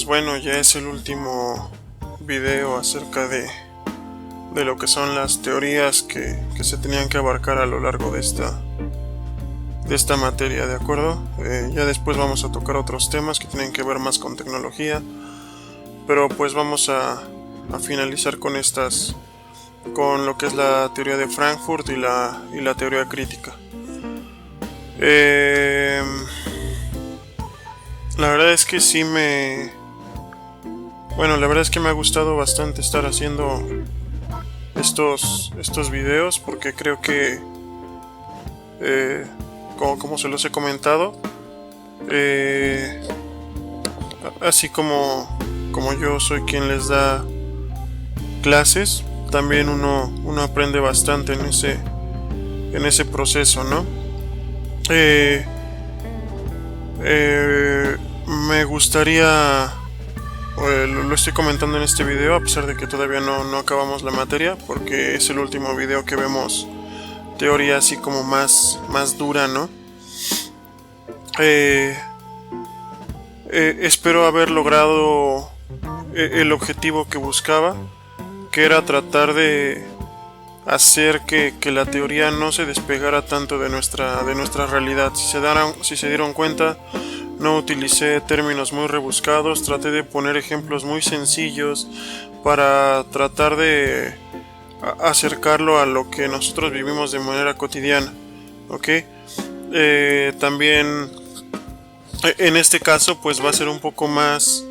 bueno, ya es el último video acerca de lo que son las teorías que se tenían que abarcar a lo largo de esta materia, ¿de acuerdo? Ya después vamos a tocar otros temas que tienen que ver más con tecnología, pero pues vamos a finalizar con lo que es la teoría de Frankfurt y la teoría crítica. La verdad es que la verdad es que me ha gustado bastante estar haciendo estos videos, porque creo que como se los he comentado, así como yo soy quien les da clases, también uno aprende bastante en ese proceso, ¿no? Me gustaría, lo estoy comentando en este video a pesar de que todavía no acabamos la materia, porque es el último video que vemos teoría así como más dura, ¿no? Espero haber logrado el objetivo que buscaba, que era tratar de hacer que la teoría no se despegara tanto de nuestra realidad. Si se dieron cuenta, no utilicé términos muy rebuscados, traté de poner ejemplos muy sencillos para tratar de acercarlo a lo que nosotros vivimos de manera cotidiana, ¿ok? También en este caso pues va a ser un poco más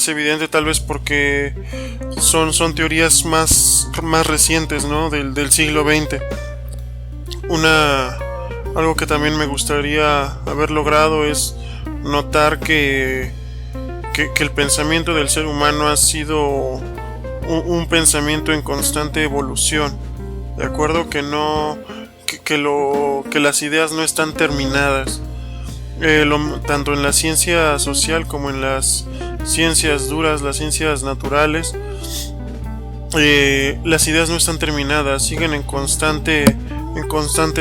evidente, tal vez porque son teorías más recientes, ¿no? del siglo XX. Algo que también me gustaría haber logrado es notar que el pensamiento del ser humano ha sido un pensamiento en constante evolución, ¿de acuerdo? Que las ideas no están terminadas, tanto en la ciencia social como en las ciencias duras, las ciencias naturales. Las ideas no están terminadas, siguen en constante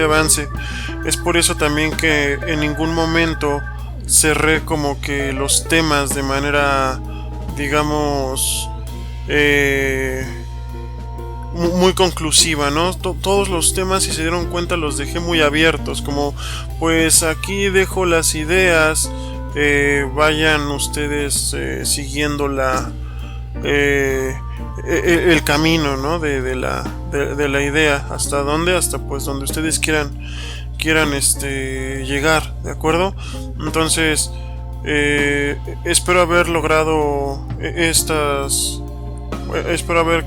avance. Es por eso también que en ningún momento cerré como que los temas de manera, digamos, muy conclusiva, ¿no? Todos los temas, si se dieron cuenta, los dejé muy abiertos, como pues aquí dejo las ideas, vayan ustedes siguiendo el camino, ¿no? de la idea, hasta pues donde ustedes quieran llegar, ¿de acuerdo? Entonces espero haber logrado espero haber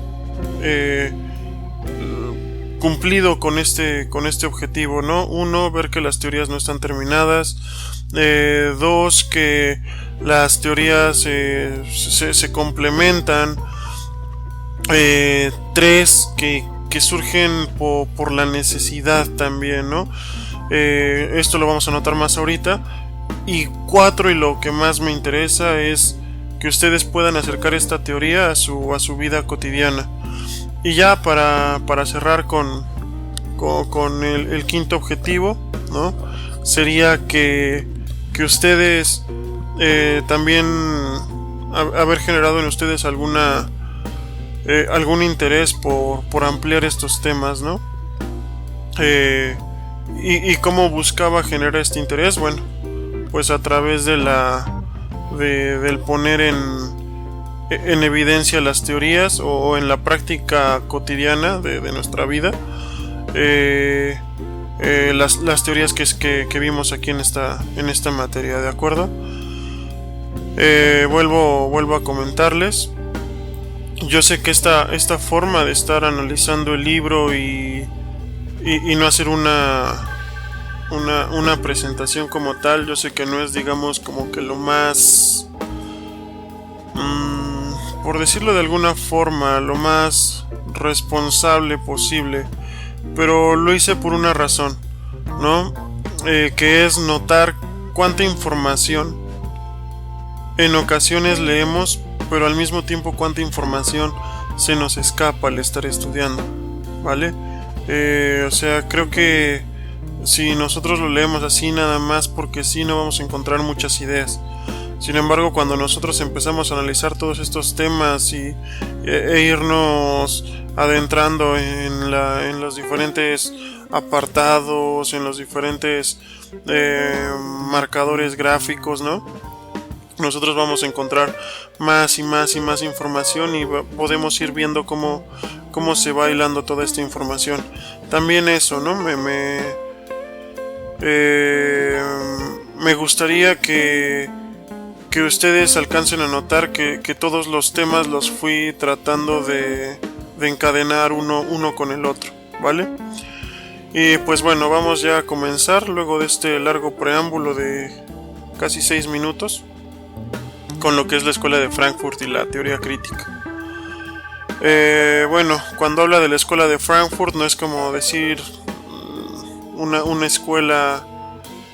cumplido con este objetivo, ¿no? 1, ver que las teorías no están terminadas. 2, que las teorías se complementan. 3, que surgen por la necesidad también, ¿no? Esto lo vamos a notar más ahorita. Y 4, y lo que más me interesa, es que ustedes puedan acercar esta teoría a su vida cotidiana. Y ya para cerrar con el quinto objetivo, ¿no? Sería que ustedes también haber generado en ustedes algún interés por ampliar estos temas, ¿no? Y cómo buscaba generar este interés. Bueno, pues a través del poner en evidencia las teorías, o en la práctica cotidiana de nuestra vida, las teorías que vimos aquí en esta materia, ¿de acuerdo? Vuelvo a comentarles. Yo sé que esta forma de estar analizando el libro y no hacer una presentación como tal, yo sé que no es, digamos, como que lo más, por decirlo de alguna forma, lo más responsable posible, pero lo hice por una razón, ¿no? Que es notar cuánta información en ocasiones leemos, pero al mismo tiempo cuánta información se nos escapa al estar estudiando, ¿vale? O sea, creo que si nosotros lo leemos así nada más porque sí, no vamos a encontrar muchas ideas. Sin embargo, cuando nosotros empezamos a analizar todos estos temas e irnos adentrando en los diferentes apartados, en los diferentes marcadores gráficos, ¿no? Nosotros vamos a encontrar más y más y más información y podemos ir viendo cómo se va hilando toda esta información. También eso, ¿no? Me gustaría que ustedes alcancen a notar que todos los temas los fui tratando de encadenar uno con el otro, ¿vale? Y pues bueno, vamos ya a comenzar luego de este largo preámbulo de casi 6 minutos con lo que es la escuela de Frankfurt y la teoría crítica. Bueno, cuando habla de la escuela de Frankfurt no es como decir una escuela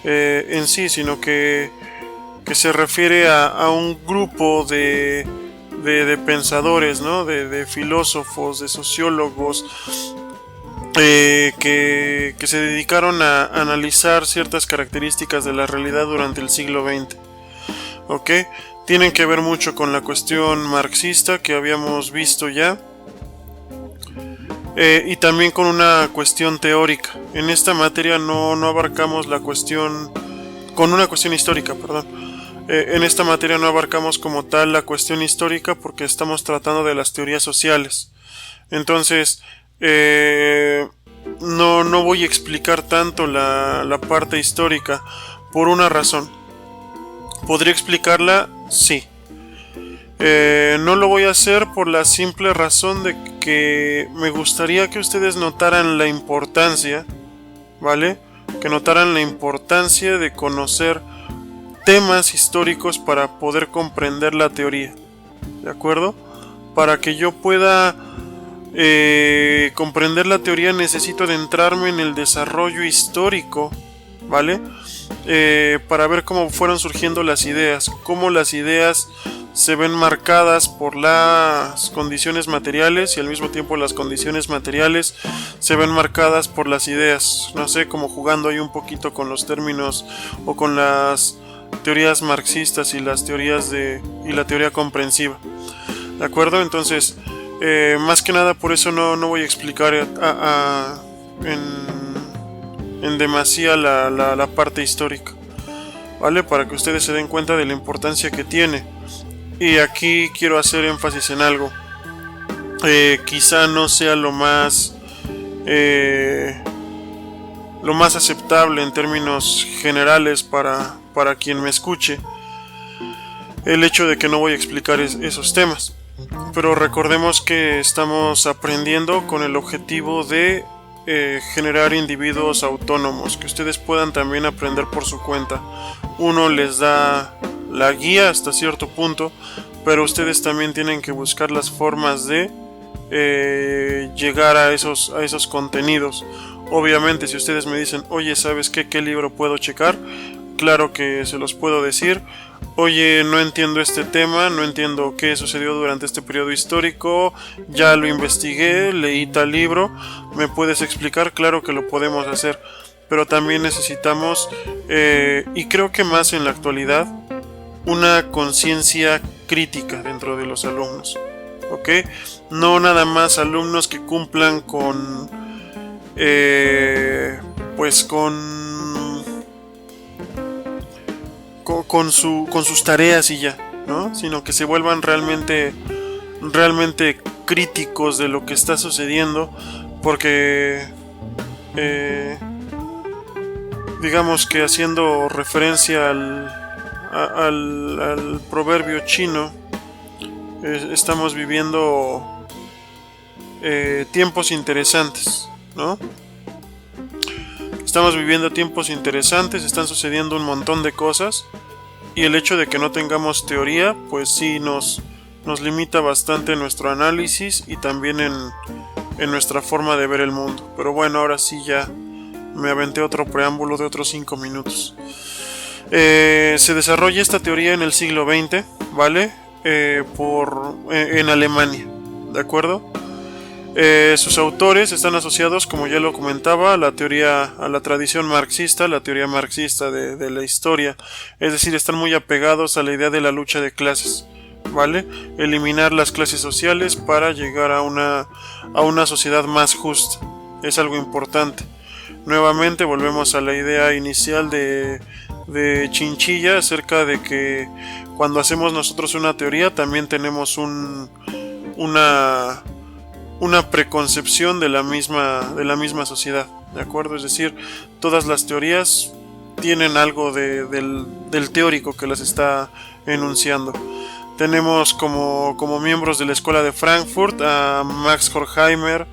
en sí, sino que se refiere a un grupo de pensadores, ¿no? De filósofos, de sociólogos que se dedicaron a analizar ciertas características de la realidad durante el siglo XX. ¿Ok? Tienen que ver mucho con la cuestión marxista que habíamos visto ya, y también con una cuestión teórica. En esta materia no abarcamos la cuestión, con una cuestión histórica, perdón. En esta materia no abarcamos como tal la cuestión histórica porque estamos tratando de las teorías sociales. Entonces, no voy a explicar tanto la parte histórica por una razón. ¿Podría explicarla? Sí. No lo voy a hacer por la simple razón de que me gustaría que ustedes notaran la importancia, ¿vale? Que notaran la importancia de conocer temas históricos para poder comprender la teoría, ¿de acuerdo? Para que yo pueda comprender la teoría necesito adentrarme en el desarrollo histórico, ¿vale? Para ver cómo fueron surgiendo las ideas, cómo las ideas se ven marcadas por las condiciones materiales y al mismo tiempo las condiciones materiales se ven marcadas por las ideas. No sé, como jugando ahí un poquito con los términos o con las teorías marxistas y las teorías y la teoría comprensiva, ¿de acuerdo? Entonces, más que nada por eso no voy a explicar en demasía la parte histórica, ¿vale? Para que ustedes se den cuenta de la importancia que tiene. Y aquí quiero hacer énfasis en algo. Quizá no sea lo más aceptable en términos generales para quien me escuche el hecho de que no voy a explicar esos temas. Pero recordemos que estamos aprendiendo con el objetivo de generar individuos autónomos, que ustedes puedan también aprender por su cuenta. Uno les da la guía hasta cierto punto, pero ustedes también tienen que buscar las formas de llegar a esos contenidos. Obviamente, si ustedes me dicen, oye, ¿sabes qué libro puedo checar? Claro que se los puedo decir. Oye, no entiendo este tema, no entiendo qué sucedió durante este periodo histórico, ya lo investigué, leí tal libro, ¿me puedes explicar? Claro que lo podemos hacer, pero también necesitamos, y creo que más en la actualidad, una conciencia crítica dentro de los alumnos, ¿ok? No nada más alumnos que cumplan con sus tareas y ya, ¿no? Sino que se vuelvan realmente críticos de lo que está sucediendo, porque digamos que haciendo referencia al proverbio chino, estamos viviendo tiempos interesantes, ¿no? Estamos viviendo tiempos interesantes, están sucediendo un montón de cosas y el hecho de que no tengamos teoría, pues sí nos limita bastante nuestro análisis y también en nuestra forma de ver el mundo. Pero bueno, ahora sí ya me aventé otro preámbulo de otros 5 minutos. Se desarrolla esta teoría en el siglo XX, ¿vale? En Alemania, ¿de acuerdo? Sus autores están asociados, como ya lo comentaba, a la tradición marxista, la teoría marxista de la historia. Es decir, están muy apegados a la idea de la lucha de clases, ¿vale? Eliminar las clases sociales para llegar a una sociedad más justa. Es algo importante. Nuevamente volvemos a la idea inicial de Chinchilla acerca de que cuando hacemos nosotros una teoría también tenemos una preconcepción de la misma sociedad, ¿de acuerdo? Es decir, todas las teorías tienen algo del teórico que las está enunciando. Tenemos como miembros de la Escuela de Frankfurt a Max Horkheimer,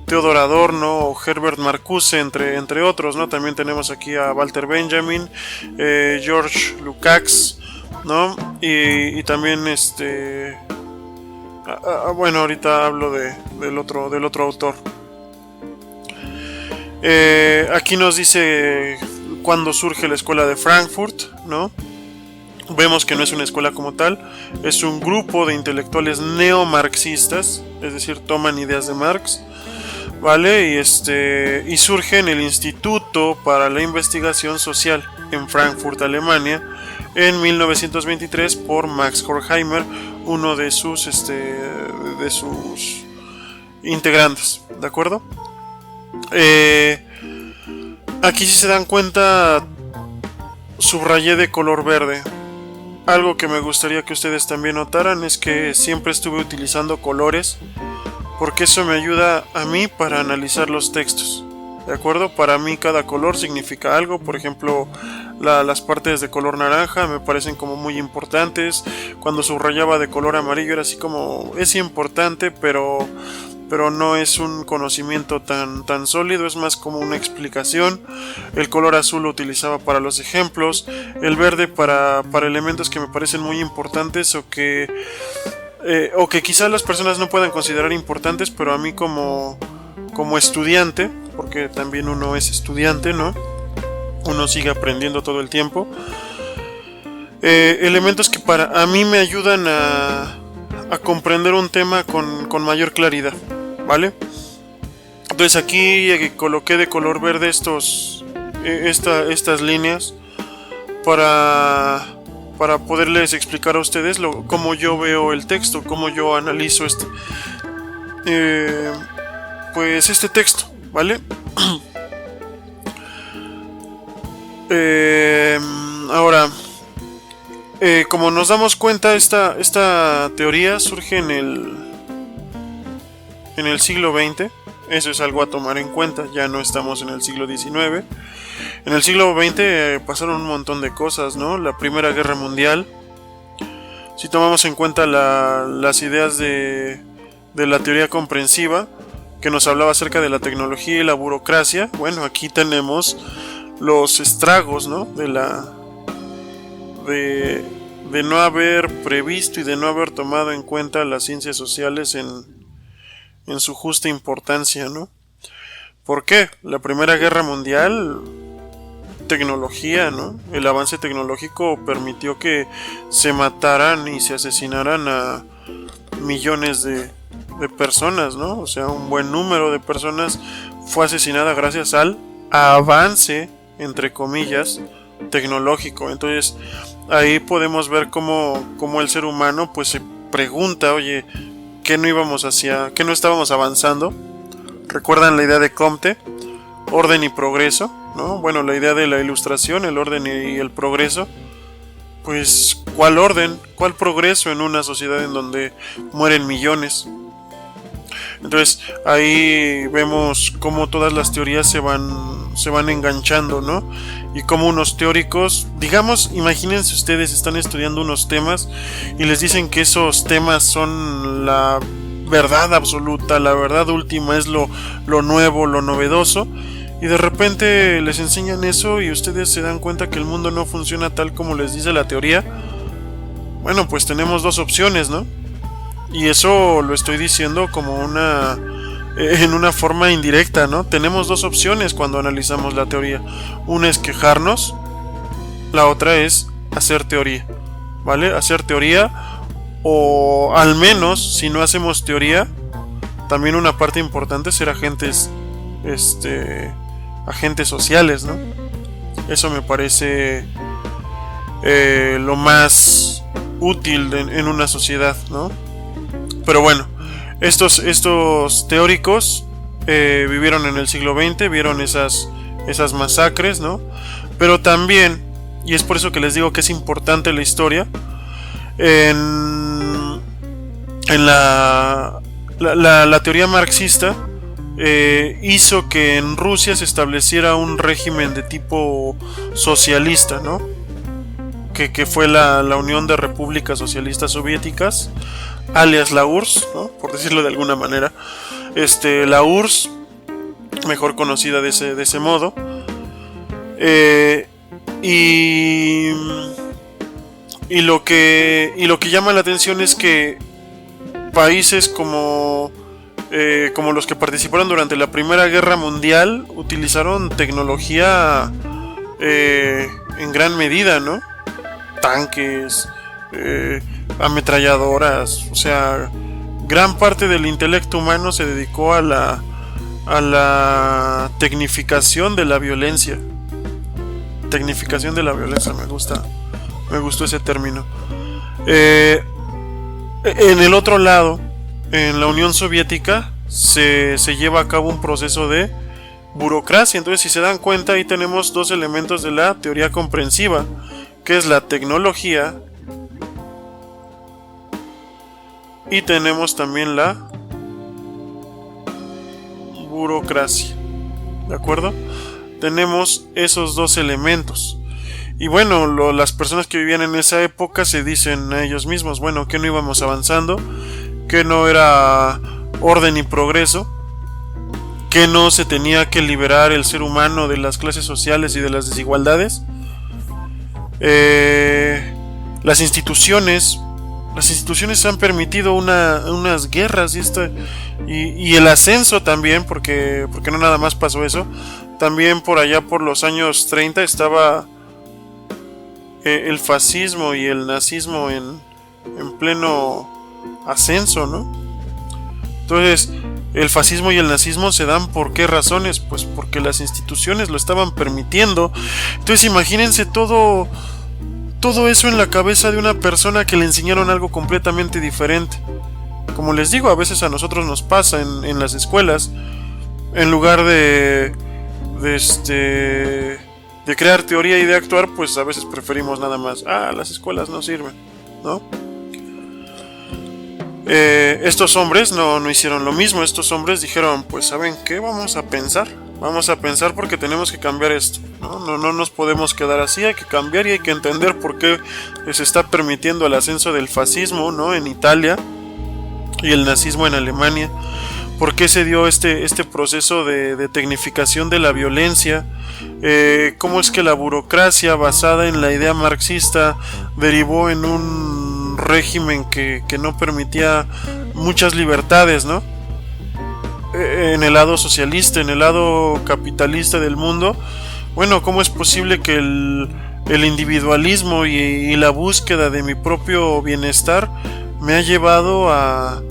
Theodor Adorno o Herbert Marcuse, entre otros, ¿no? También tenemos aquí a Walter Benjamin, George Lukács, ¿no? Y también bueno, ahorita hablo del otro autor. Aquí nos dice cuándo surge la Escuela de Frankfurt, ¿no? Vemos que no es una escuela como tal, es un grupo de intelectuales neomarxistas, es decir, toman ideas de Marx, ¿vale? Y surge en el Instituto para la Investigación Social en Frankfurt, Alemania, en 1923 por Max Horkheimer, uno de sus integrantes, ¿de acuerdo? Aquí, si se dan cuenta, subrayé de color verde. Algo que me gustaría que ustedes también notaran es que siempre estuve utilizando colores, porque eso me ayuda a mí para analizar los textos, ¿de acuerdo? Para mí cada color significa algo. Por ejemplo, las partes de color naranja me parecen como muy importantes. Cuando subrayaba de color amarillo era así como, es importante, pero no es un conocimiento tan sólido, es más como una explicación. El color azul lo utilizaba para los ejemplos, el verde para elementos que me parecen muy importantes o que quizás las personas no puedan considerar importantes, pero a mí como estudiante, porque también uno es estudiante, ¿no? Uno sigue aprendiendo todo el tiempo. Elementos que a mí me ayudan a comprender un tema con mayor claridad, ¿vale? Entonces aquí coloqué de color verde estas líneas para poderles explicar a ustedes cómo yo veo el texto, cómo yo analizo pues este texto, ¿vale? Ahora, como nos damos cuenta, esta teoría surge en el siglo XX. Eso es algo a tomar en cuenta, ya no estamos en el siglo XIX. En el siglo XX pasaron un montón de cosas, ¿no? La Primera Guerra Mundial. Si tomamos en cuenta las ideas de la teoría comprensiva, que nos hablaba acerca de la tecnología y la burocracia, bueno, aquí tenemos los estragos, ¿no? De no haber previsto y de no haber tomado en cuenta las ciencias sociales en su justa importancia, ¿no? ¿Por qué? La Primera Guerra Mundial, tecnología, ¿no? El avance tecnológico permitió que se mataran y se asesinaran a millones de personas, ¿no? O sea, un buen número de personas fue asesinada gracias al avance, entre comillas, tecnológico. Entonces, ahí podemos ver cómo el ser humano pues se pregunta, oye, ¿qué no estábamos avanzando? ¿Recuerdan la idea de Comte? Orden y progreso, ¿no? Bueno, la idea de la ilustración, el orden y el progreso. Pues, ¿cuál orden? ¿Cuál progreso en una sociedad en donde mueren millones? Entonces, ahí vemos cómo todas las teorías se van enganchando, ¿no? Y como unos teóricos, digamos, imagínense ustedes, están estudiando unos temas y les dicen que esos temas son la verdad absoluta, la verdad última, es lo nuevo, lo novedoso, y de repente les enseñan eso y ustedes se dan cuenta que el mundo no funciona tal como les dice la teoría. Bueno, pues tenemos dos opciones, ¿no? Y eso lo estoy diciendo como en una forma indirecta, ¿no? Tenemos dos opciones cuando analizamos la teoría. Una es quejarnos, la otra es hacer teoría, ¿vale? Hacer teoría, o al menos, si no hacemos teoría, también una parte importante es ser agentes sociales, ¿no? Eso me parece lo más útil en una sociedad, ¿no? Pero bueno, estos teóricos vivieron en el siglo XX, vieron esas masacres, ¿no? Pero también, y es por eso que les digo que es importante la historia, en la teoría marxista hizo que en Rusia se estableciera un régimen de tipo socialista, ¿no? Que fue la Unión de Repúblicas Socialistas Soviéticas, alias la URSS, ¿no? Por decirlo de alguna manera. La URSS, mejor conocida de ese modo. Y lo que llama la atención es que países como los que participaron durante la Primera Guerra Mundial utilizaron tecnología en gran medida, ¿no? Tanques, ametralladoras, o sea, gran parte del intelecto humano se dedicó a la tecnificación de la violencia. Tecnificación de la violencia, me gustó ese término. En el otro lado, en la Unión Soviética, se lleva a cabo un proceso de burocracia. Entonces, si se dan cuenta, ahí tenemos dos elementos de la teoría comprensiva, que es la tecnología, y tenemos también la burocracia. ¿De acuerdo? Tenemos esos dos elementos. Y bueno, las personas que vivían en esa época se dicen a ellos mismos, bueno, que no íbamos avanzando, que no era orden y progreso, que no se tenía que liberar el ser humano de las clases sociales y de las desigualdades. Las instituciones han permitido unas guerras y el ascenso también, porque no nada más pasó eso. También por allá por los años 30 estaba el fascismo y el nazismo en pleno ascenso, ¿no? Entonces, el fascismo y el nazismo se dan ¿por qué razones? Pues porque las instituciones lo estaban permitiendo. Entonces, imagínense todo eso en la cabeza de una persona que le enseñaron algo completamente diferente. Como les digo, a veces a nosotros nos pasa en las escuelas, en lugar de crear teoría y de actuar, pues a veces preferimos nada más, las escuelas no sirven, ¿no? Estos hombres no hicieron lo mismo. Estos hombres dijeron, pues ¿saben qué? Vamos a pensar porque tenemos que cambiar esto, ¿no? No nos podemos quedar así, hay que cambiar y hay que entender por qué se está permitiendo el ascenso del fascismo, ¿no? En Italia y el nazismo en Alemania. ¿Por qué se dio este proceso de tecnificación de la violencia? ¿Cómo es que la burocracia basada en la idea marxista derivó en un régimen que no permitía muchas libertades, ¿no? En el lado socialista, en el lado capitalista del mundo. Bueno, ¿cómo es posible que el individualismo y la búsqueda de mi propio bienestar me ha llevado a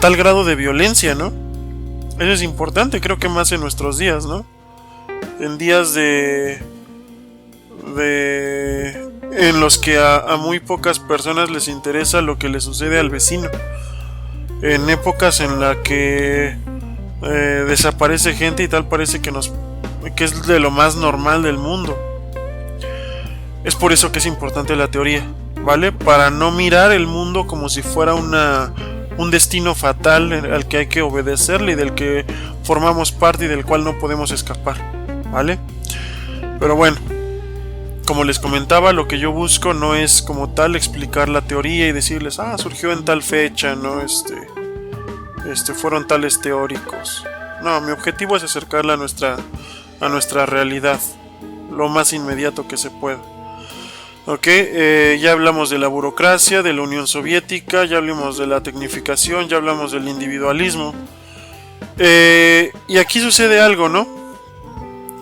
tal grado de violencia, ¿no? Eso es importante, creo que más en nuestros días, ¿no? En días en los que a muy pocas personas les interesa lo que le sucede al vecino. En épocas en las que desaparece gente y tal, parece que es de lo más normal del mundo. Es por eso que es importante la teoría, ¿vale? Para no mirar el mundo como si fuera un destino fatal al que hay que obedecerle y del que formamos parte y del cual no podemos escapar, ¿vale? Pero bueno, como les comentaba, lo que yo busco no es como tal explicar la teoría y decirles, surgió en tal fecha, ¿no? Fueron tales teóricos. No, mi objetivo es acercarla a nuestra realidad lo más inmediato que se pueda. Ok, ya hablamos de la burocracia, de la Unión Soviética, ya hablamos de la tecnificación, ya hablamos del individualismo. Y aquí sucede algo, ¿no?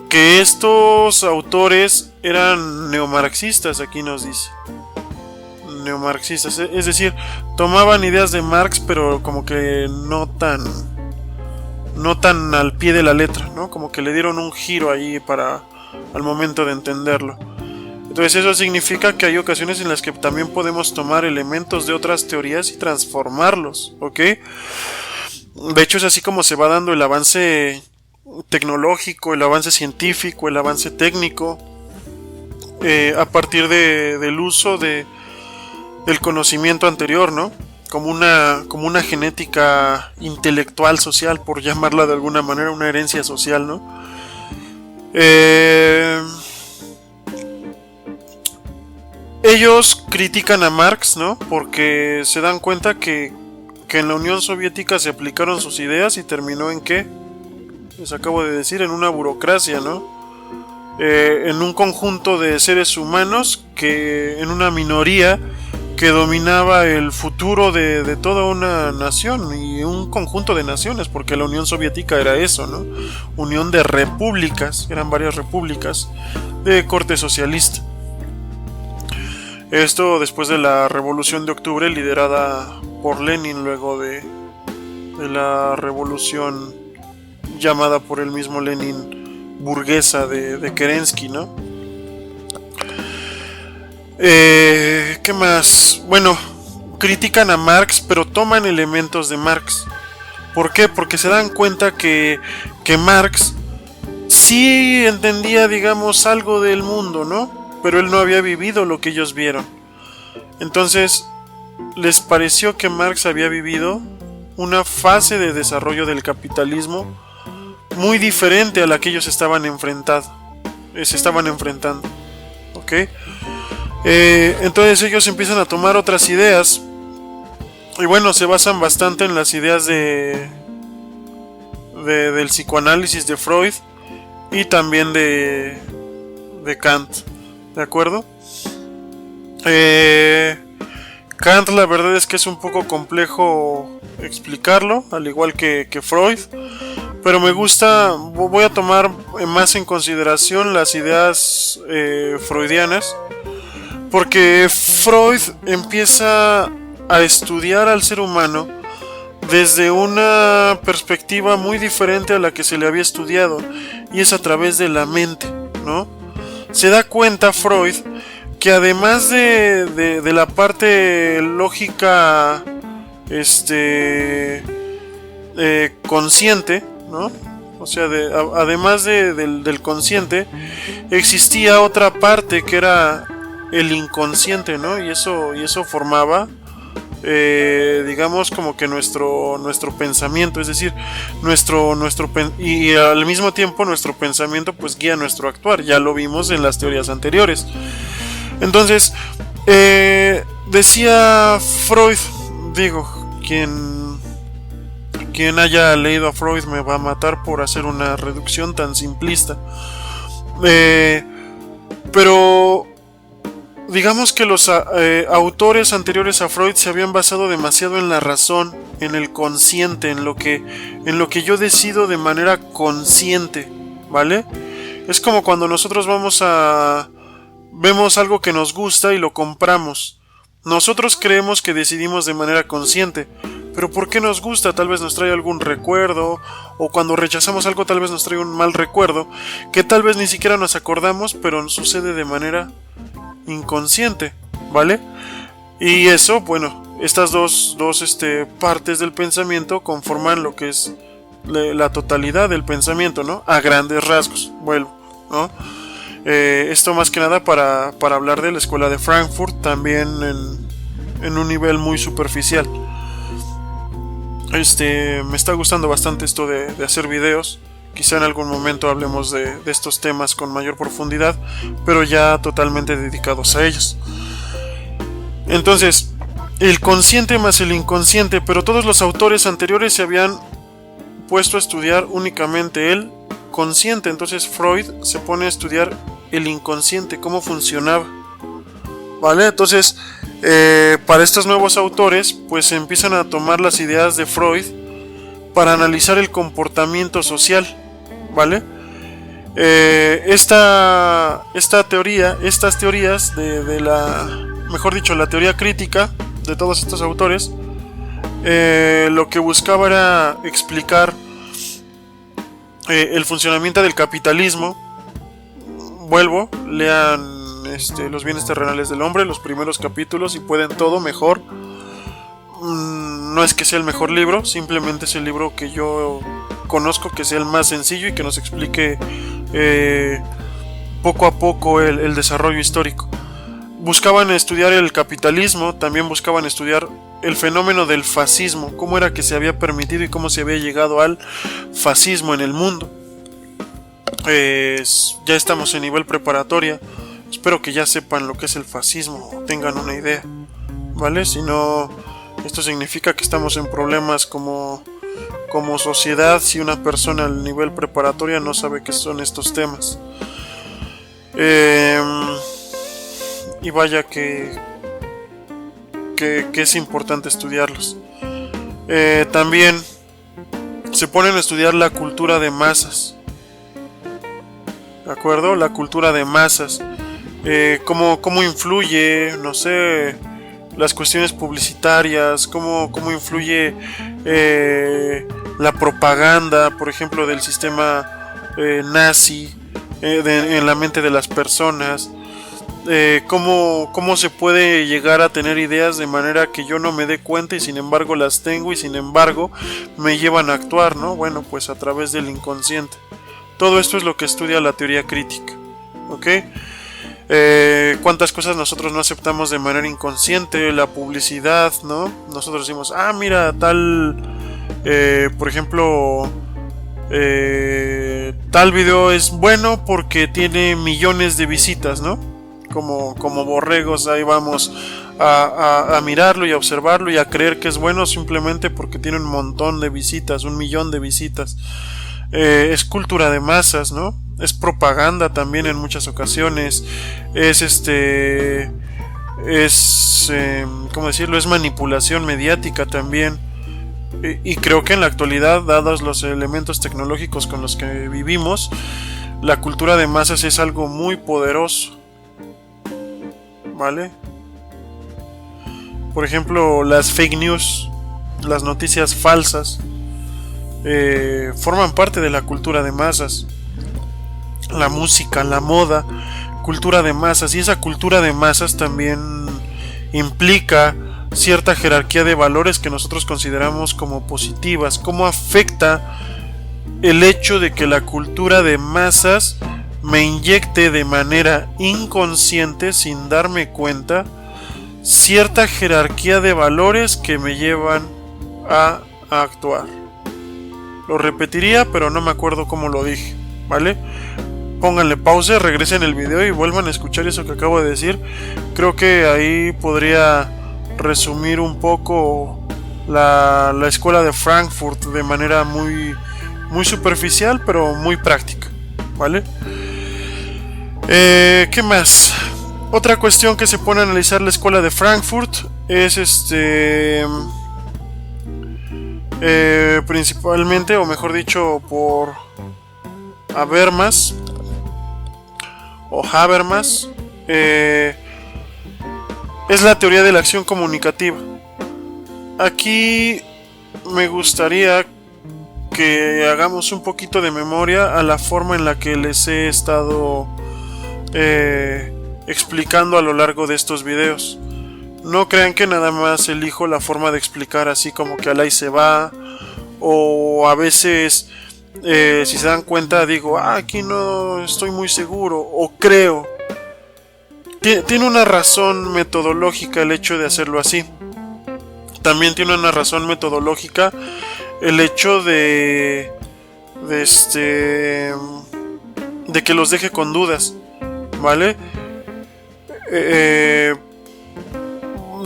Que estos autores eran neomarxistas, aquí nos dice. neomarxistas, es decir, tomaban ideas de Marx, pero como que no tan al pie de la letra, ¿no? Como que le dieron un giro ahí para al momento de entenderlo. Entonces eso significa que hay ocasiones en las que también podemos tomar elementos de otras teorías y transformarlos, ¿ok? De hecho es así como se va dando el avance tecnológico, el avance científico, el avance técnico, a partir del uso del conocimiento anterior, ¿no? Como una genética intelectual social, por llamarla de alguna manera, una herencia social, ¿no? Ellos critican a Marx, ¿no? Porque se dan cuenta que en la Unión Soviética se aplicaron sus ideas y terminó en ¿qué? Les acabo de decir, en una burocracia, ¿no? En un conjunto de seres humanos, en una minoría que dominaba el futuro de toda una nación y un conjunto de naciones, porque la Unión Soviética era eso, ¿no? Unión de repúblicas, eran varias repúblicas de corte socialista. Esto después de la Revolución de Octubre, liderada por Lenin, luego de la revolución llamada por el mismo Lenin burguesa de Kerensky, ¿no? ¿Qué más? Bueno, critican a Marx, pero toman elementos de Marx. ¿Por qué? Porque se dan cuenta que Marx sí entendía, digamos, algo del mundo, ¿no? Pero él no había vivido lo que ellos vieron. Entonces, les pareció que Marx había vivido una fase de desarrollo del capitalismo muy diferente a la que ellos se estaban enfrentando. ¿Ok? Entonces ellos empiezan a tomar otras ideas. Y bueno, se basan bastante en las ideas del psicoanálisis de Freud y también de Kant. ¿De acuerdo? Kant, la verdad es que es un poco complejo explicarlo, al igual que Freud, pero me gusta, voy a tomar más en consideración las ideas freudianas, porque Freud empieza a estudiar al ser humano desde una perspectiva muy diferente a la que se le había estudiado, y es a través de la mente, ¿no? Se da cuenta Freud que además de la parte lógica consciente, ¿no? O sea, además del consciente, existía otra parte que era el inconsciente, ¿no? Y eso formaba, digamos, como que nuestro pensamiento, es decir, y al mismo tiempo nuestro pensamiento pues guía nuestro actuar. Ya lo vimos en las teorías anteriores. Entonces, decía Freud, digo, quien haya leído a Freud me va a matar por hacer una reducción tan simplista, pero digamos que los autores anteriores a Freud se habían basado demasiado en la razón, en el consciente, en lo que yo decido de manera consciente, ¿vale? Es como cuando nosotros vemos algo que nos gusta y lo compramos. Nosotros creemos que decidimos de manera consciente, pero ¿por qué nos gusta? Tal vez nos trae algún recuerdo, o cuando rechazamos algo tal vez nos trae un mal recuerdo, que tal vez ni siquiera nos acordamos, pero sucede de manera inconsciente, ¿vale? Y eso, bueno, estas dos partes del pensamiento conforman lo que es la totalidad del pensamiento, ¿no? A grandes rasgos, vuelvo, ¿no? Esto más que nada para hablar de la escuela de Frankfurt, también en un nivel muy superficial. Me está gustando bastante esto de hacer videos. Quizá en algún momento hablemos de estos temas con mayor profundidad, pero ya totalmente dedicados a ellos. Entonces, el consciente más el inconsciente, pero todos los autores anteriores se habían puesto a estudiar únicamente el consciente. Entonces Freud se pone a estudiar el inconsciente, cómo funcionaba, ¿vale? Entonces, para estos nuevos autores, pues empiezan a tomar las ideas de Freud para analizar el comportamiento social, ¿vale? Estas teorías de mejor dicho, la teoría crítica de todos estos autores, lo que buscaba era explicar el funcionamiento del capitalismo. Vuelvo, lean Los bienes terrenales del hombre, los primeros capítulos, y pueden todo mejor. No es que sea el mejor libro, simplemente es el libro que yo conozco que sea el más sencillo y que nos explique poco a poco el desarrollo histórico. Buscaban estudiar el capitalismo, también buscaban estudiar el fenómeno del fascismo, cómo era que se había permitido y cómo se había llegado al fascismo en el mundo. Ya estamos en nivel preparatoria, espero que ya sepan lo que es el fascismo o tengan una idea, ¿vale? Si no, esto significa que estamos en problemas como sociedad si una persona al nivel preparatoria no sabe qué son estos temas. Y vaya que es importante estudiarlos. También se ponen a estudiar la cultura de masas, ¿de acuerdo? La cultura de masas, cómo influye, no sé, las cuestiones publicitarias, cómo influye la propaganda, por ejemplo, del sistema nazi en la mente de las personas. Cómo se puede llegar a tener ideas de manera que yo no me dé cuenta y sin embargo las tengo y sin embargo me llevan a actuar, ¿no? Bueno, pues a través del inconsciente. Todo esto es lo que estudia la teoría crítica, ¿ok? Cuántas cosas nosotros no aceptamos de manera inconsciente, la publicidad, ¿no? Nosotros decimos, mira, tal, por ejemplo, tal video es bueno porque tiene millones de visitas, ¿no? Como borregos ahí vamos a mirarlo y a observarlo y a creer que es bueno simplemente porque tiene un montón de visitas, 1 millón de visitas. Es cultura de masas, ¿no? Es propaganda también en muchas ocasiones. ¿Cómo decirlo? Es manipulación mediática también. Y creo que en la actualidad, dados los elementos tecnológicos con los que vivimos, la cultura de masas es algo muy poderoso, ¿vale? Por ejemplo, las fake news, las noticias falsas, forman parte de la cultura de masas. La música, la moda, cultura de masas, y esa cultura de masas también implica cierta jerarquía de valores que nosotros consideramos como positivas. ¿Cómo afecta el hecho de que la cultura de masas me inyecte de manera inconsciente, sin darme cuenta, cierta jerarquía de valores que me llevan a actuar? Lo repetiría, pero no me acuerdo cómo lo dije, ¿vale? Pónganle pausa, regresen el video y vuelvan a escuchar eso que acabo de decir. Creo que ahí podría resumir un poco la escuela de Frankfurt de manera muy superficial, pero muy práctica, ¿vale? ¿Qué más? Otra cuestión que se pone a analizar la escuela de Frankfurt es principalmente, o mejor dicho, por Habermas o Habermas, es la teoría de la acción comunicativa. Aquí me gustaría que hagamos un poquito de memoria a la forma en la que les he estado explicando a lo largo de estos videos. No crean que nada más elijo la forma de explicar así como que al ahí se va, o a veces si se dan cuenta digo, aquí no estoy muy seguro, o creo. Tiene una razón metodológica el hecho de hacerlo así. También tiene una razón metodológica el hecho de que los deje con dudas, ¿vale?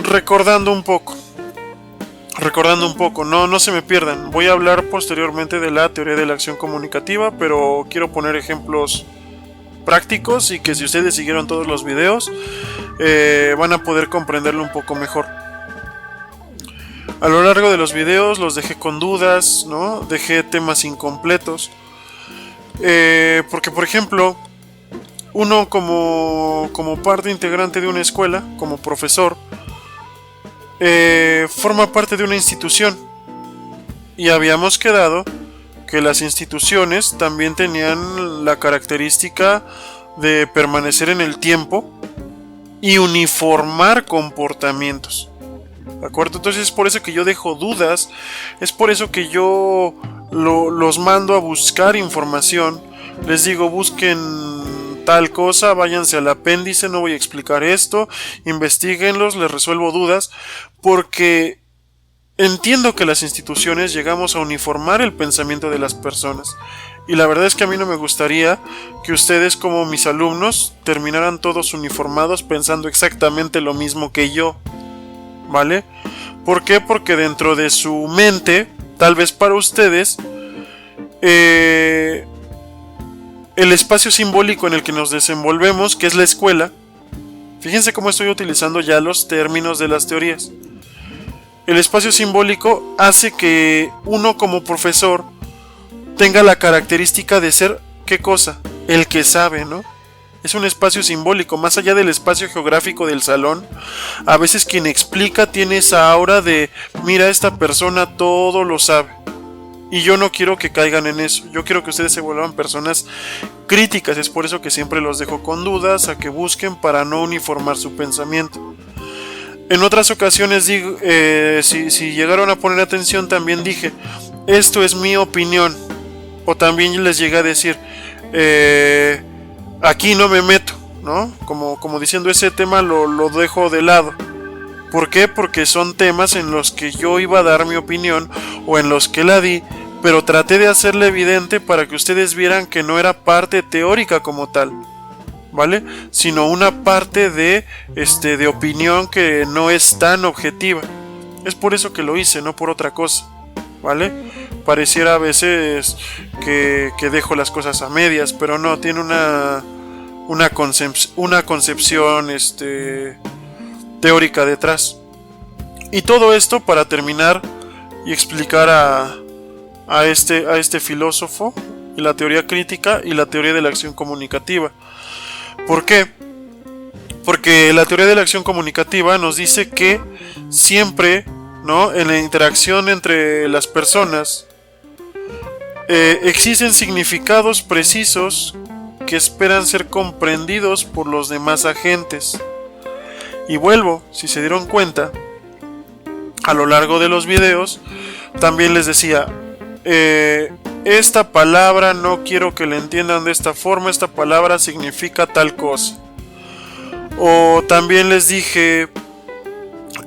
Recordando un poco, no se me pierdan. Voy a hablar posteriormente de la teoría de la acción comunicativa, pero quiero poner ejemplos prácticos y que si ustedes siguieron todos los videos van a poder comprenderlo un poco mejor. A lo largo de los videos los dejé con dudas, ¿no? Dejé temas incompletos, porque por ejemplo uno como parte integrante de una escuela, como profesor, forma parte de una institución. Y habíamos quedado que las instituciones también tenían la característica de permanecer en el tiempo y uniformar comportamientos. ¿De acuerdo? Entonces es por eso que yo dejo dudas, es por eso que yo los mando a buscar información. Les digo, busquen tal cosa, váyanse al apéndice, no voy a explicar esto, investíguenlos, les resuelvo dudas, porque entiendo que las instituciones llegamos a uniformar el pensamiento de las personas. Y la verdad es que a mí no me gustaría que ustedes, como mis alumnos, terminaran todos uniformados pensando exactamente lo mismo que yo. ¿Vale? ¿Por qué? Porque dentro de su mente, tal vez para ustedes, el espacio simbólico en el que nos desenvolvemos, que es la escuela, fíjense cómo estoy utilizando ya los términos de las teorías. El espacio simbólico hace que uno como profesor tenga la característica de ser, ¿qué cosa? El que sabe, ¿no? Es un espacio simbólico, más allá del espacio geográfico del salón. A veces quien explica tiene esa aura de, mira, esta persona todo lo sabe. Y yo no quiero que caigan en eso. Yo quiero que ustedes se vuelvan personas críticas. Es por eso que siempre los dejo con dudas, a que busquen para no uniformar su pensamiento. En otras ocasiones, digo, si llegaron a poner atención, también dije, esto es mi opinión. O también les llegué a decir, aquí no me meto, ¿no? Como diciendo, ese tema lo dejo de lado. ¿Por qué? Porque son temas en los que yo iba a dar mi opinión o en los que la di, pero traté de hacerle evidente para que ustedes vieran que no era parte teórica como tal, ¿vale? Sino una parte de opinión que no es tan objetiva. Es por eso que lo hice, no por otra cosa, ¿vale? Pareciera a veces que dejo las cosas a medias, pero no, tiene una concepción teórica detrás. Y todo esto para terminar y explicar a este filósofo y la teoría crítica y la teoría de la acción comunicativa. ¿Por qué? Porque la teoría de la acción comunicativa nos dice que siempre, ¿no?, en la interacción entre las personas existen significados precisos que esperan ser comprendidos por los demás agentes. Y vuelvo, si se dieron cuenta, a lo largo de los videos, también les decía, esta palabra no quiero que la entiendan de esta forma, esta palabra significa tal cosa. O también les dije,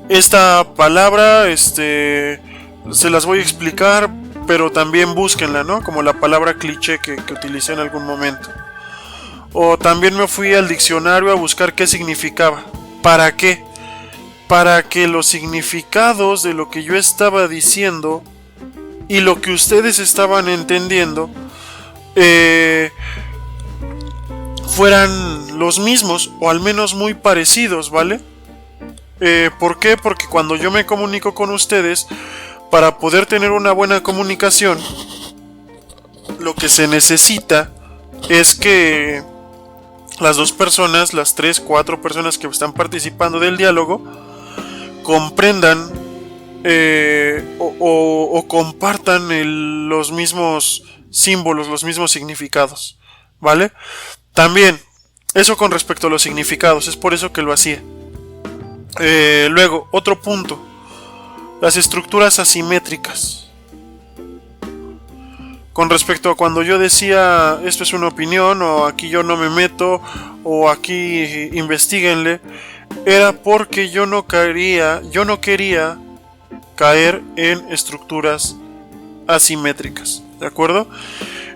esta palabra, se las voy a explicar, pero también búsquenla, ¿no? Como la palabra cliché que utilicé en algún momento. O también me fui al diccionario a buscar qué significaba. ¿Para qué? Para que los significados de lo que yo estaba diciendo y lo que ustedes estaban entendiendo fueran los mismos o al menos muy parecidos, ¿vale? ¿Por qué? Porque cuando yo me comunico con ustedes, para poder tener una buena comunicación, lo que se necesita es que las dos personas, las 3, 4 personas que están participando del diálogo, comprendan o compartan los mismos símbolos, los mismos significados, ¿vale? También, eso con respecto a los significados, es por eso que lo hacía. Luego, otro punto, las estructuras asimétricas. Con respecto a cuando yo decía, esto es una opinión, o aquí yo no me meto, o aquí investíguenle, era porque yo no quería caer en estructuras asimétricas, ¿de acuerdo?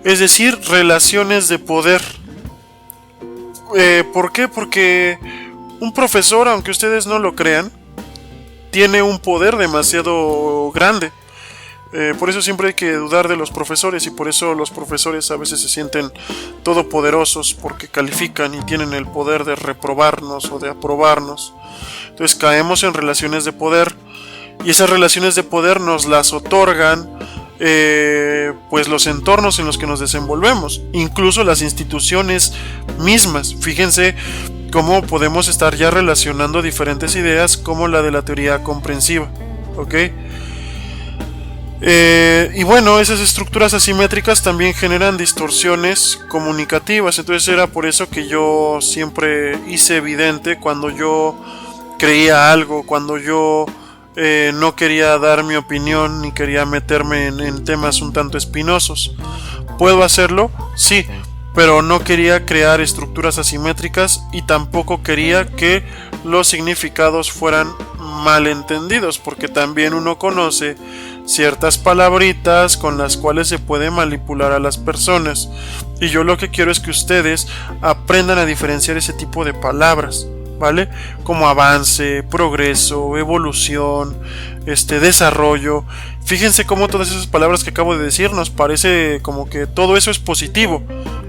Es decir, relaciones de poder. ¿Por qué? Porque un profesor, aunque ustedes no lo crean, tiene un poder demasiado grande. Por eso siempre hay que dudar de los profesores, y por eso los profesores a veces se sienten todopoderosos porque califican y tienen el poder de reprobarnos o de aprobarnos. Entonces caemos en relaciones de poder, y esas relaciones de poder nos las otorgan pues los entornos en los que nos desenvolvemos, incluso las instituciones mismas. Fíjense cómo podemos estar ya relacionando diferentes ideas como la de la teoría comprensiva, ¿ok? Y bueno, esas estructuras asimétricas también generan distorsiones comunicativas. Entonces era por eso que yo siempre hice evidente cuando yo creía algo, cuando yo no quería dar mi opinión ni quería meterme en temas un tanto espinosos. ¿Puedo hacerlo? Sí, pero no quería crear estructuras asimétricas y tampoco quería que los significados fueran malentendidos, porque también uno conoce ciertas palabritas con las cuales se puede manipular a las personas, y yo lo que quiero es que ustedes aprendan a diferenciar ese tipo de palabras, ¿vale? Como avance, progreso, evolución, desarrollo. Fíjense cómo todas esas palabras que acabo de decir nos parece como que todo eso es positivo,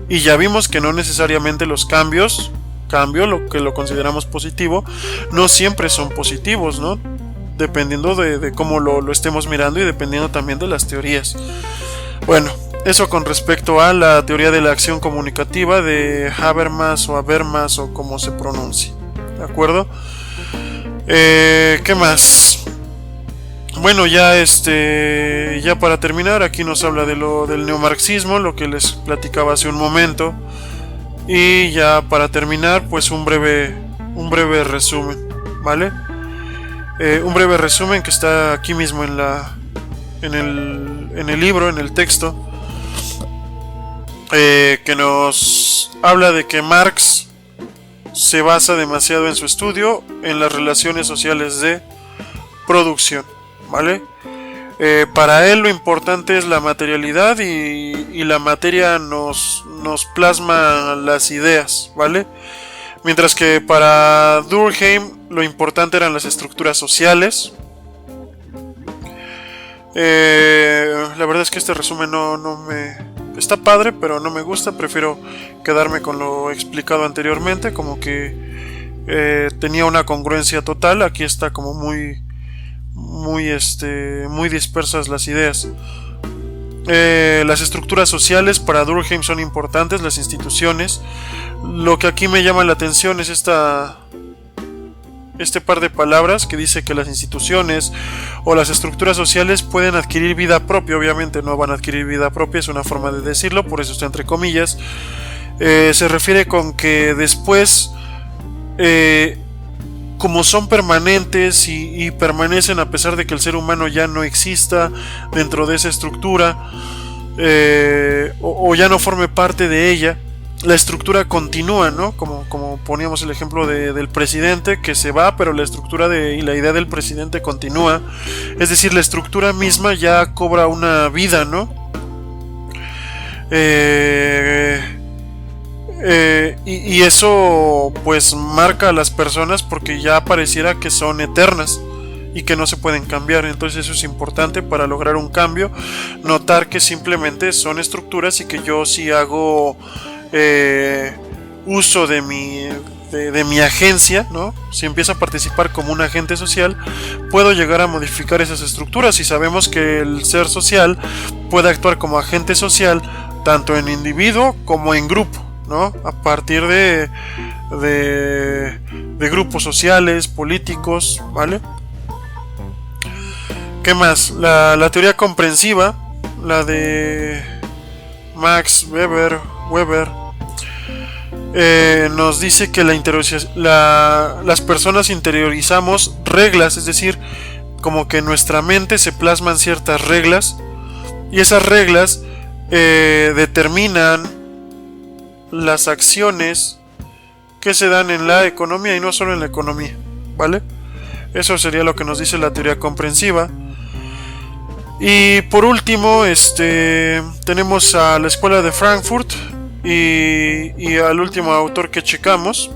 y ya vimos que no necesariamente los cambios, lo que lo consideramos positivo, no siempre son positivos, ¿no? Dependiendo de cómo lo estemos mirando y dependiendo también de las teorías. Bueno, eso con respecto a la teoría de la acción comunicativa de Habermas o Habermas o como se pronuncie, ¿de acuerdo? ¿Qué más? Bueno, ya para terminar, aquí nos habla del neomarxismo, lo que les platicaba hace un momento. Y ya para terminar, pues un breve resumen, ¿vale? Un breve resumen que está aquí mismo en el libro, en el texto, que nos habla de que Marx se basa demasiado en su estudio en las relaciones sociales de producción, ¿vale? Para él lo importante es la materialidad y la materia nos plasma las ideas, ¿vale? Mientras que para Durkheim lo importante eran las estructuras sociales. La verdad es que este resumen no me... está padre, pero no me gusta. Prefiero quedarme con lo explicado anteriormente, como que tenía una congruencia total. Aquí está como muy dispersas las ideas. Las estructuras sociales para Durkheim son importantes, las instituciones. Lo que aquí me llama la atención es este par de palabras que dice que las instituciones o las estructuras sociales pueden adquirir vida propia. Obviamente no van a adquirir vida propia, es una forma de decirlo, por eso está entre comillas. Se refiere con que después, como son permanentes y permanecen a pesar de que el ser humano ya no exista dentro de esa estructura, o ya no forme parte de ella, la estructura continúa, ¿no? Como poníamos el ejemplo del presidente que se va, pero la estructura y la idea del presidente continúa. Es decir, la estructura misma ya cobra una vida, ¿no? Y eso pues marca a las personas porque ya pareciera que son eternas y que no se pueden cambiar. Entonces eso es importante para lograr un cambio, notar que simplemente son estructuras y que yo sí hago uso de mi agencia, ¿no? Si empiezo a participar como un agente social, puedo llegar a modificar esas estructuras, y sabemos que el ser social puede actuar como agente social tanto en individuo como en grupo, ¿no? A partir de grupos sociales, políticos, ¿vale? ¿Qué más? La teoría comprensiva, la de Max Weber, nos dice que las personas interiorizamos reglas, es decir, como que en nuestra mente se plasman ciertas reglas, y esas reglas determinan las acciones que se dan en la economía y no solo en la economía, ¿vale? Eso sería lo que nos dice la teoría comprensiva. Y por último, tenemos a la escuela de Frankfurt y al último autor que checamos.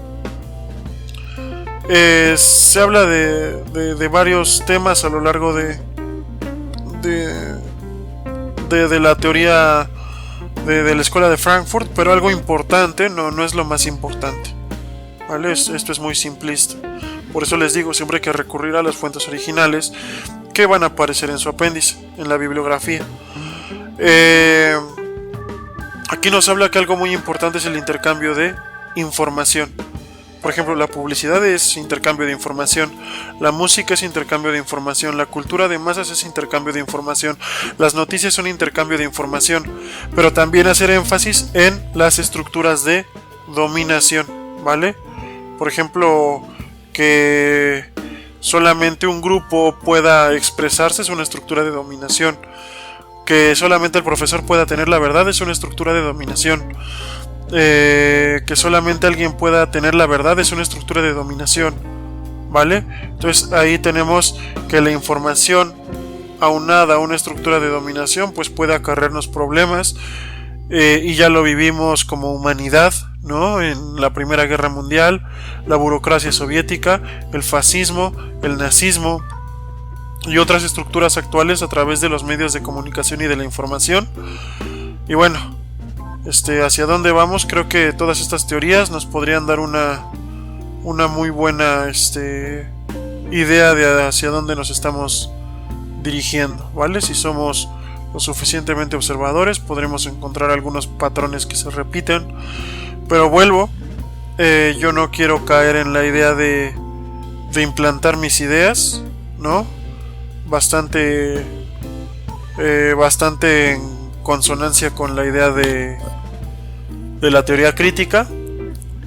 Se habla de varios temas a lo largo de la teoría de la escuela de Frankfurt, pero algo importante no es lo más importante, ¿vale? Esto es muy simplista. Por eso les digo, siempre hay que recurrir a las fuentes originales. que van a aparecer en su apéndice, en la bibliografía. Aquí nos habla que algo muy importante es el intercambio de información. Por ejemplo, la publicidad es intercambio de información, la música es intercambio de información, la cultura de masas es intercambio de información, las noticias son intercambio de información, pero también hacer énfasis en las estructuras de dominación, ¿vale? Por ejemplo, que solamente un grupo pueda expresarse es una estructura de dominación, que solamente el profesor pueda tener la verdad es una estructura de dominación. Que solamente alguien pueda tener la verdad es una estructura de dominación, ¿vale? Entonces ahí tenemos que la información aunada a una estructura de dominación pues puede acarrearnos problemas, y ya lo vivimos como humanidad, ¿no? En la Primera Guerra Mundial, la burocracia soviética, el fascismo, el nazismo y otras estructuras actuales a través de los medios de comunicación y de la información. Y bueno, hacia dónde vamos, creo que todas estas teorías nos podrían dar una muy buena idea de hacia dónde nos estamos dirigiendo, ¿vale? Si somos lo suficientemente observadores, podremos encontrar algunos patrones que se repiten, pero vuelvo, yo no quiero caer en la idea de implantar mis ideas, ¿no? Bastante en consonancia con la idea de la teoría crítica.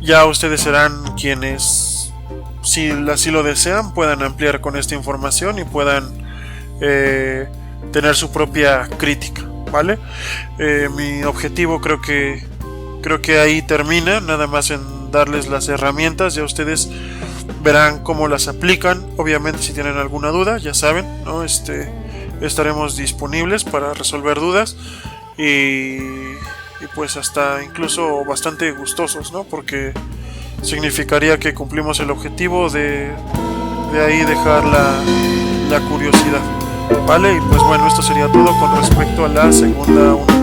Ya ustedes serán quienes, si así lo desean, puedan ampliar con esta información y puedan tener su propia crítica, ¿vale? Mi objetivo creo que ahí termina, nada más en darles las herramientas. Ya ustedes verán cómo las aplican. Obviamente, si tienen alguna duda, ya saben, ¿no? Estaremos disponibles para resolver dudas y pues hasta incluso bastante gustosos, ¿no? Porque significaría que cumplimos el objetivo de ahí dejar la curiosidad, ¿vale? Y pues bueno, esto sería todo con respecto a la segunda unidad.